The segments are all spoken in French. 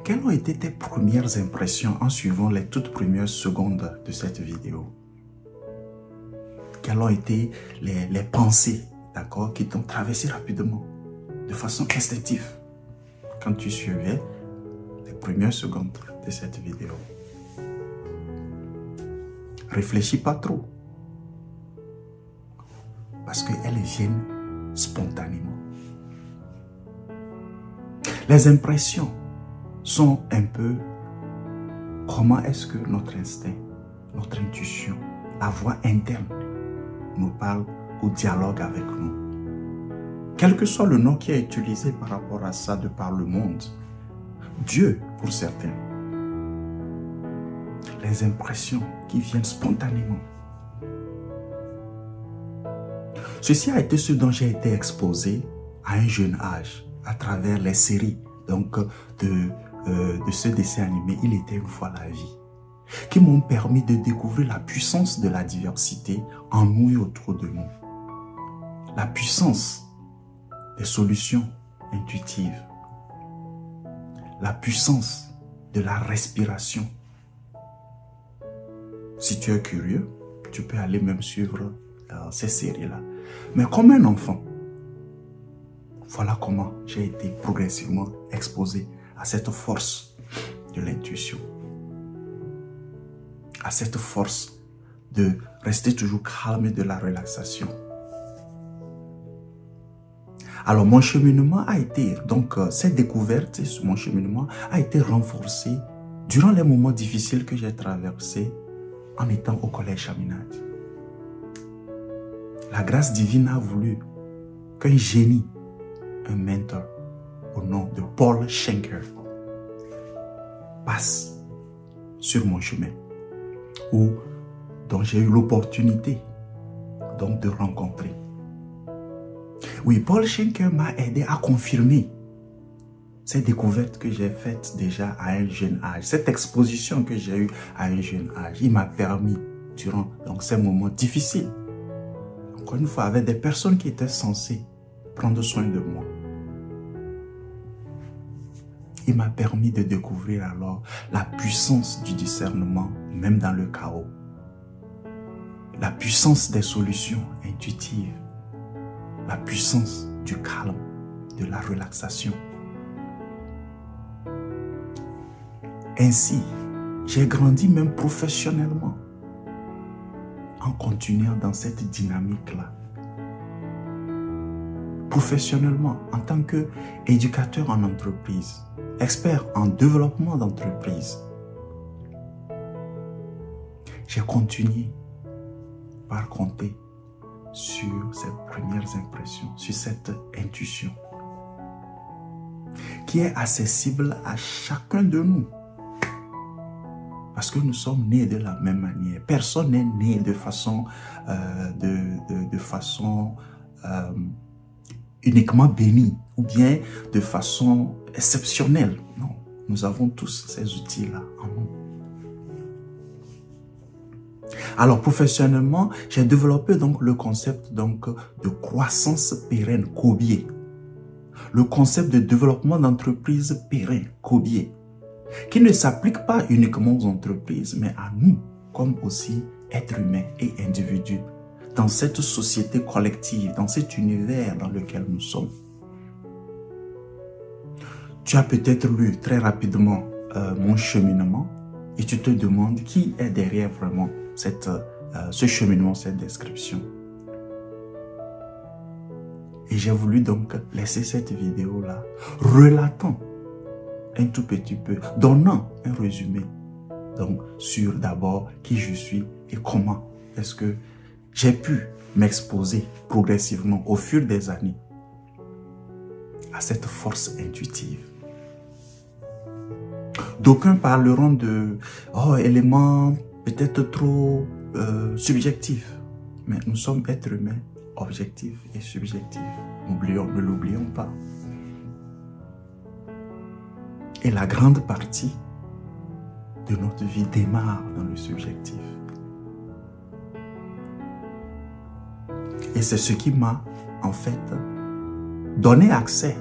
Quelles ont été tes premières impressions en suivant les toutes premières secondes de cette vidéo? Quelles ont été les pensées, d'accord, qui t'ont traversé rapidement, de façon instinctive, quand tu suivais les premières secondes de cette vidéo? Réfléchis pas trop, parce qu'elles viennent spontanément. Les impressions sont un peu comment est-ce que notre instinct, notre intuition, la voix interne nous parle ou dialogue avec nous. Quel que soit le nom qui est utilisé par rapport à ça de par le monde, Dieu pour certains, les impressions qui viennent spontanément. Ceci a été ce dont j'ai été exposé à un jeune âge à travers les séries donc de ce dessin animé Il était une fois la vie, qui m'ont permis de découvrir la puissance de la diversité en nous et autour de nous. La puissance des solutions intuitives. La puissance de la respiration. Si tu es curieux, tu peux aller même suivre ces séries-là. Mais comme un enfant, voilà comment j'ai été progressivement exposé à cette force de l'intuition, à cette force de rester toujours calme et de la relaxation. Alors mon cheminement a été, donc cette découverte, mon cheminement a été renforcé durant les moments difficiles que j'ai traversés en étant au collège Chaminade. La grâce divine a voulu qu'un génie, un mentor au nom de Paul Schenker passe sur mon chemin, dont j'ai eu l'opportunité donc de rencontrer. Oui, Paul Schenker m'a aidé à confirmer ces découvertes que j'ai faites déjà à un jeune âge, cette exposition que j'ai eue à un jeune âge. Il m'a permis, durant donc, ces moments difficiles, encore une fois, avec des personnes qui étaient censées prendre soin de moi, il m'a permis de découvrir alors la puissance du discernement, même dans le chaos. La puissance des solutions intuitives. La puissance du calme, de la relaxation. Ainsi, j'ai grandi même professionnellement en continuant dans cette dynamique-là. Professionnellement, en tant qu'éducateur en entreprise, expert en développement d'entreprise, j'ai continué par compter sur ces premières impressions, sur cette intuition qui est accessible à chacun de nous. Parce que nous sommes nés de la même manière. Personne n'est né de façon, uniquement bénie ou bien de façon exceptionnelle. Non, nous avons tous ces outils-là en nous. Alors, professionnellement, j'ai développé donc le concept donc de croissance pérenne, Kobier. Le concept de développement d'entreprise pérenne, Kobier, qui ne s'applique pas uniquement aux entreprises, mais à nous, comme aussi êtres humains et individus, dans cette société collective, dans cet univers dans lequel nous sommes. Tu as peut-être lu très rapidement mon cheminement et tu te demandes qui est derrière vraiment ce cheminement, cette description. Et j'ai voulu donc laisser cette vidéo-là relatant un tout petit peu, donnant un résumé donc sur d'abord qui je suis et comment est-ce que j'ai pu m'exposer progressivement au fur des années à cette force intuitive. D'aucuns parleront de éléments peut-être trop subjectifs, mais nous sommes êtres humains objectifs et subjectifs. Ne l'oublions pas. Et la grande partie de notre vie démarre dans le subjectif. Et c'est ce qui m'a, en fait, donné accès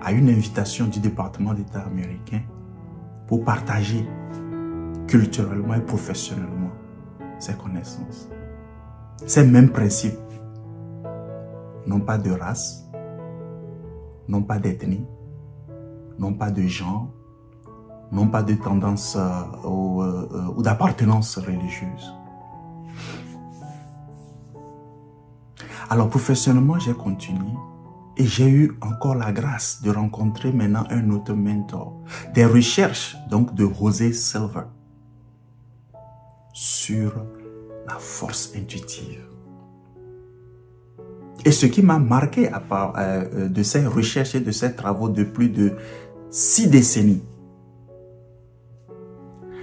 à une invitation du département d'État américain pour partager culturellement et professionnellement ces connaissances. Ces mêmes principes, non pas de race, non pas d'ethnie, non pas de genre, non pas de tendance ou d'appartenance religieuse. Alors professionnellement, j'ai continué et j'ai eu encore la grâce de rencontrer maintenant un autre mentor. Des recherches donc de José Silver sur la force intuitive. Et ce qui m'a marqué à part de ces recherches et de ces travaux de plus de 6 décennies,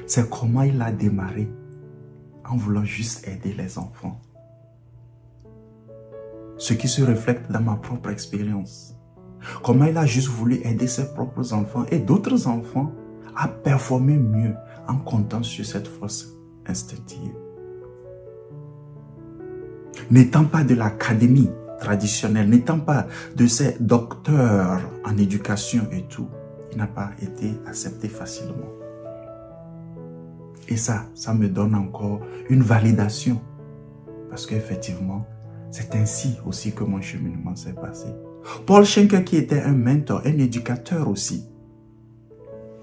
c'est comment il a démarré en voulant juste aider les enfants. Ce qui se reflète dans ma propre expérience. Comment il a juste voulu aider ses propres enfants et d'autres enfants à performer mieux en comptant sur cette force instinctive. N'étant pas de l'académie traditionnelle, n'étant pas de ces docteurs en éducation et tout, il n'a pas été accepté facilement. Et ça me donne encore une validation. Parce qu'effectivement, c'est ainsi aussi que mon cheminement s'est passé. Paul Schenker, qui était un mentor, un éducateur aussi,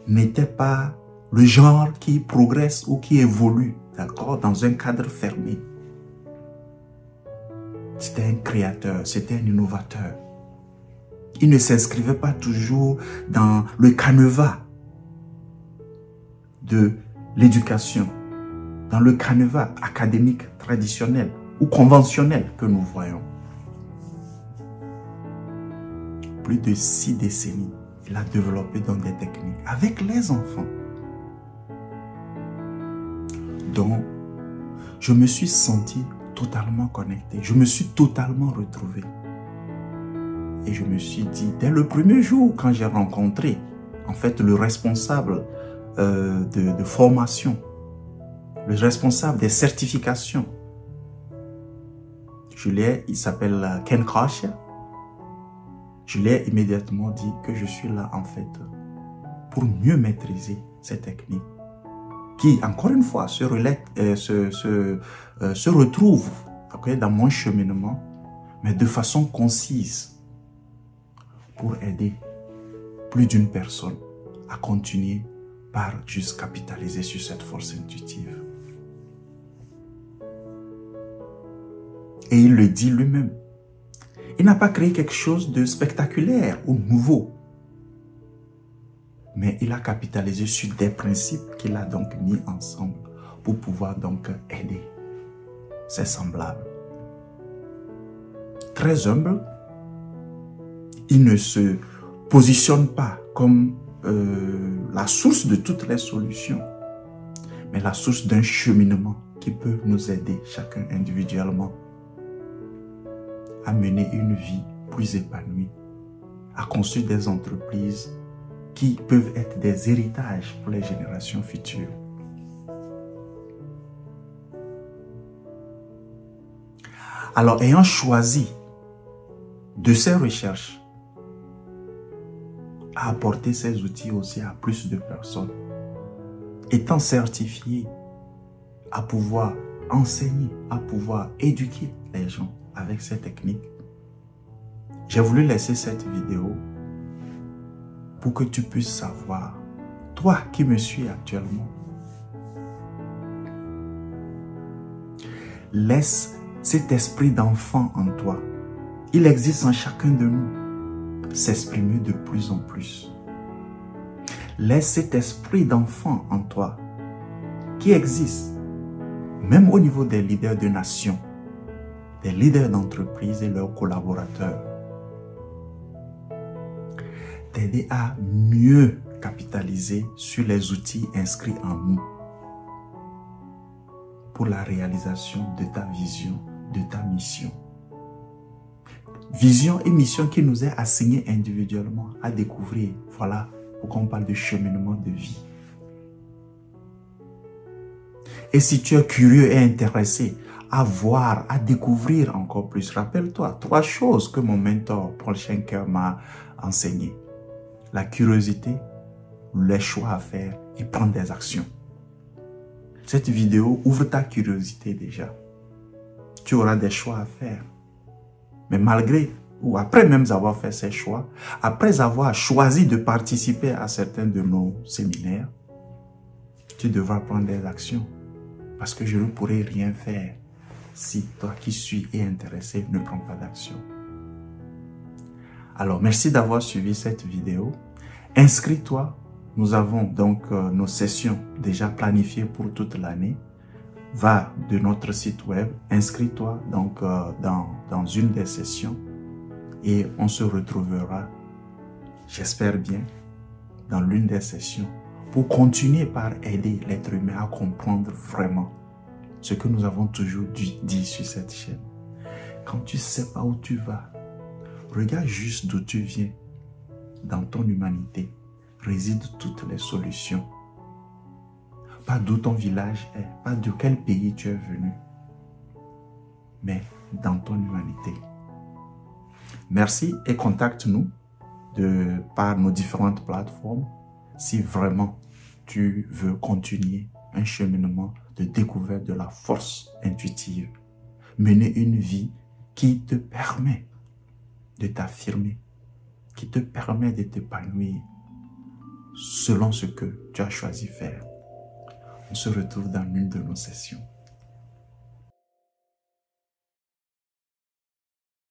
n'était pas le genre qui progresse ou qui évolue, d'accord, dans un cadre fermé. C'était un créateur, c'était un innovateur. Il ne s'inscrivait pas toujours dans le canevas de l'éducation, dans le canevas académique traditionnel ou conventionnel que nous voyons. Plus de 6 décennies, il a développé dans des techniques avec les enfants. Donc, je me suis senti totalement connecté. Je me suis totalement retrouvé. Et je me suis dit, dès le premier jour, quand j'ai rencontré, en fait, le responsable de formation, le responsable des certifications, il s'appelle Ken Kosher. Je lui ai immédiatement dit que je suis là, en fait, pour mieux maîtriser ces techniques qui, encore une fois, se retrouvent dans mon cheminement, mais de façon concise, pour aider plus d'une personne à continuer par juste capitaliser sur cette force intuitive. Et il le dit lui-même. Il n'a pas créé quelque chose de spectaculaire ou nouveau. Mais il a capitalisé sur des principes qu'il a donc mis ensemble pour pouvoir donc aider ses semblables. Très humble, il ne se positionne pas comme la source de toutes les solutions, mais la source d'un cheminement qui peut nous aider chacun individuellement à mener une vie plus épanouie, à construire des entreprises qui peuvent être des héritages pour les générations futures. Alors, ayant choisi de ces recherches à apporter ces outils aussi à plus de personnes, étant certifié à pouvoir enseigner, à pouvoir éduquer les gens avec ces techniques, j'ai voulu laisser cette vidéo pour que tu puisses savoir, toi qui me suis actuellement, laisse cet esprit d'enfant en toi. Il existe en chacun de nous, s'exprimer de plus en plus. Laisse cet esprit d'enfant en toi qui existe même au niveau des leaders de nations, des leaders d'entreprises et leurs collaborateurs. T'aider à mieux capitaliser sur les outils inscrits en nous pour la réalisation de ta vision, de ta mission. Vision et mission qui nous est assignée individuellement à découvrir. Voilà pourquoi on parle de cheminement de vie. Et si tu es curieux et intéressé à voir, à découvrir encore plus, rappelle-toi 3 choses que mon mentor Paul Schenker m'a enseigné. La curiosité, les choix à faire et prendre des actions. Cette vidéo ouvre ta curiosité déjà. Tu auras des choix à faire. Mais malgré ou après même avoir fait ces choix, après avoir choisi de participer à certains de nos séminaires, tu devras prendre des actions. Parce que je ne pourrai rien faire si toi qui suis et intéressé ne prends pas d'action. Alors, merci d'avoir suivi cette vidéo. Inscris-toi. Nous avons donc nos sessions déjà planifiées pour toute l'année. Va de notre site web, inscris-toi donc dans une des sessions et on se retrouvera, j'espère bien, dans l'une des sessions pour continuer par aider l'être humain à comprendre vraiment ce que nous avons toujours dit sur cette chaîne. Quand tu ne sais pas où tu vas, regarde juste d'où tu viens. Dans ton humanité résident toutes les solutions. Pas d'où ton village est, pas de quel pays tu es venu, mais dans ton humanité. Merci et contacte-nous par nos différentes plateformes si vraiment tu veux continuer un cheminement de découverte de la force intuitive. Mener une vie qui te permet de t'affirmer, qui te permet de t'épanouir selon ce que tu as choisi de faire. On se retrouve dans l'une de nos sessions.